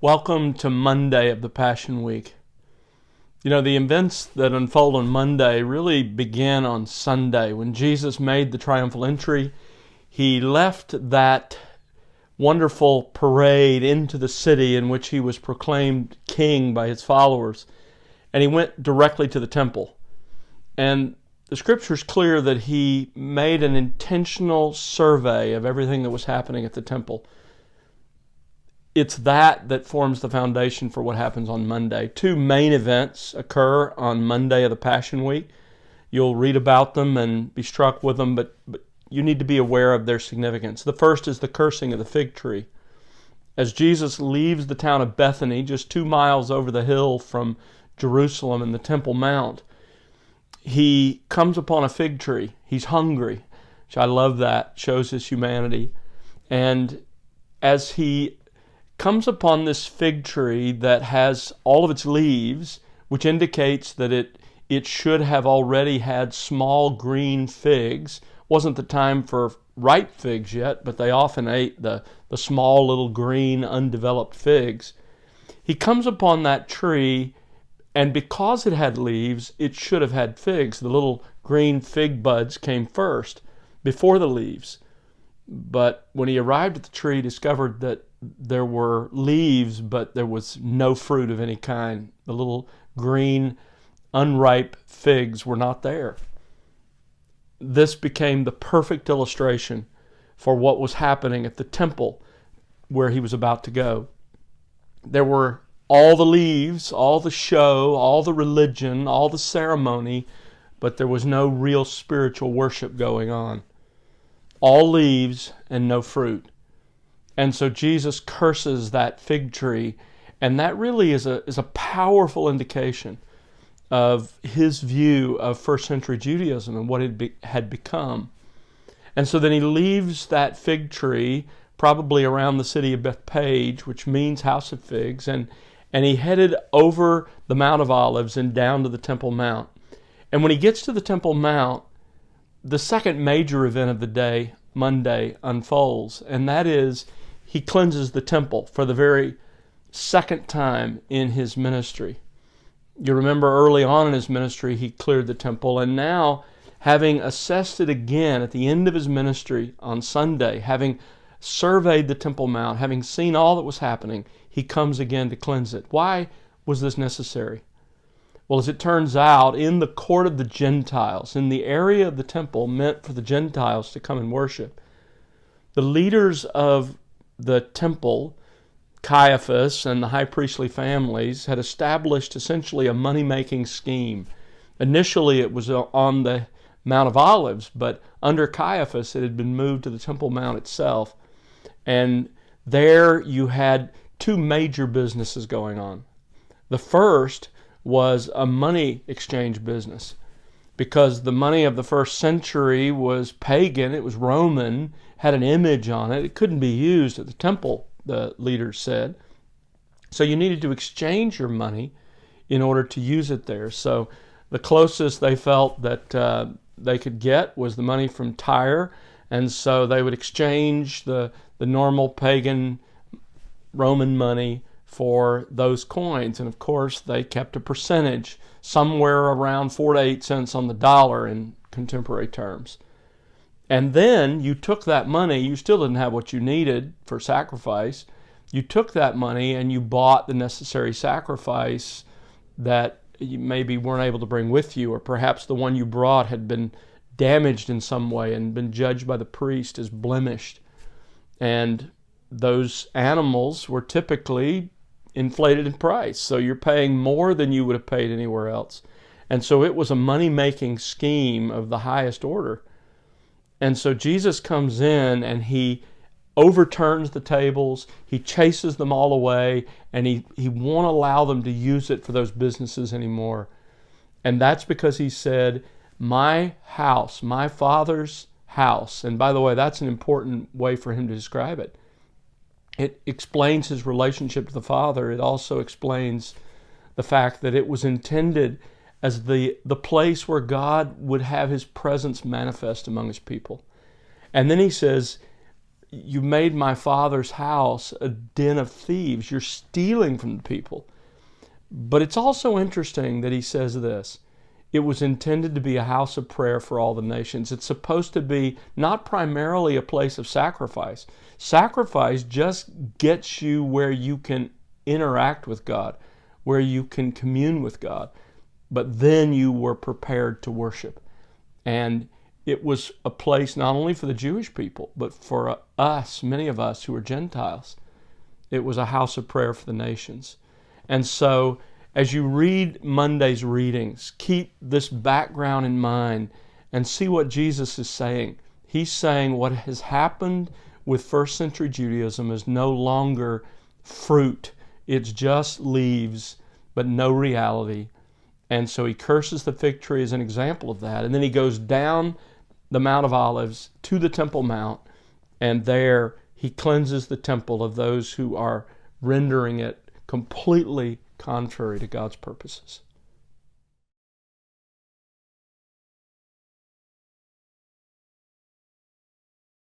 Welcome to Monday of the Passion Week. You know, the events that unfold on Monday really began on Sunday. When Jesus made the triumphal entry, he left that wonderful parade into the city in which he was proclaimed king by his followers, and he went directly to the temple. And the scripture is clear that he made an intentional survey of everything that was happening at the temple. It's that forms the foundation for what happens on Monday. Two main events occur on Monday of the Passion Week. You'll read about them and be struck with them, but you need to be aware of their significance. The first is the cursing of the fig tree. As Jesus leaves the town of Bethany, just 2 miles over the hill from Jerusalem and the Temple Mount, he comes upon a fig tree. He's hungry, which I love that, shows his humanity. And as he comes upon this fig tree that has all of its leaves, which indicates that it should have already had small green figs. Wasn't the time for ripe figs yet, but they often ate the small little green undeveloped figs. He comes upon that tree, and because it had leaves, it should have had figs. The little green fig buds came first, before the leaves. But when he arrived at the tree, he discovered that there were leaves, but there was no fruit of any kind. The little green, unripe figs were not there. This became the perfect illustration for what was happening at the temple where he was about to go. There were all the leaves, all the show, all the religion, all the ceremony, but there was no real spiritual worship going on. All leaves and no fruit. And so Jesus curses that fig tree, and that really is a powerful indication of his view of first century Judaism and what it had become. And so then he leaves that fig tree, probably around the city of Bethpage, which means house of figs, and he headed over the Mount of Olives and down to the Temple Mount. And when he gets to the Temple Mount, the second major event of the day, Monday, unfolds, and that is he cleanses the temple for the very second time in his ministry. You remember early on in his ministry, he cleared the temple, and now, having assessed it again at the end of his ministry on Sunday, having surveyed the Temple Mount, having seen all that was happening, he comes again to cleanse it. Why was this necessary? Well, as it turns out, in the court of the Gentiles, in the area of the temple meant for the Gentiles to come and worship, the leaders of the temple, Caiaphas and the high priestly families, had established essentially a money-making scheme. Initially, it was on the Mount of Olives, but under Caiaphas, it had been moved to the Temple Mount itself. And there you had two major businesses going on. The first was a money exchange business, because the money of the first century was pagan, it was Roman, had an image on it. It couldn't be used at the temple, the leaders said. So you needed to exchange your money in order to use it there. So the closest they felt that they could get was the money from Tyre, and so they would exchange the normal pagan Roman money for those coins. And of course, they kept a percentage, somewhere around 4 to 8 cents on the dollar in contemporary terms. And then you took that money, you still didn't have what you needed for sacrifice. You took that money and you bought the necessary sacrifice that you maybe weren't able to bring with you, or perhaps the one you brought had been damaged in some way and been judged by the priest as blemished. And those animals were typically inflated in price, so you're paying more than you would have paid anywhere else. And so it was a money-making scheme of the highest order. And so Jesus comes in and he overturns the tables, he chases them all away, and he won't allow them to use it for those businesses anymore. And that's because he said, my house, my Father's house, and by the way, that's an important way for him to describe it. It explains his relationship to the Father. It also explains the fact that it was intended as the place where God would have his presence manifest among his people. And then he says, you made my Father's house a den of thieves. You're stealing from the people. But it's also interesting that he says this. It was intended to be a house of prayer for all the nations. It's supposed to be not primarily a place of sacrifice. Sacrifice just gets you where you can interact with God, where you can commune with God. But then you were prepared to worship. And it was a place not only for the Jewish people, but for us, many of us who are Gentiles. It was a house of prayer for the nations. And so, as you read Monday's readings, keep this background in mind and see what Jesus is saying. He's saying what has happened with first century Judaism is no longer fruit. It's just leaves, but no reality. And so he curses the fig tree as an example of that. And then he goes down the Mount of Olives to the Temple Mount, and there he cleanses the temple of those who are rendering it completely contrary to God's purposes.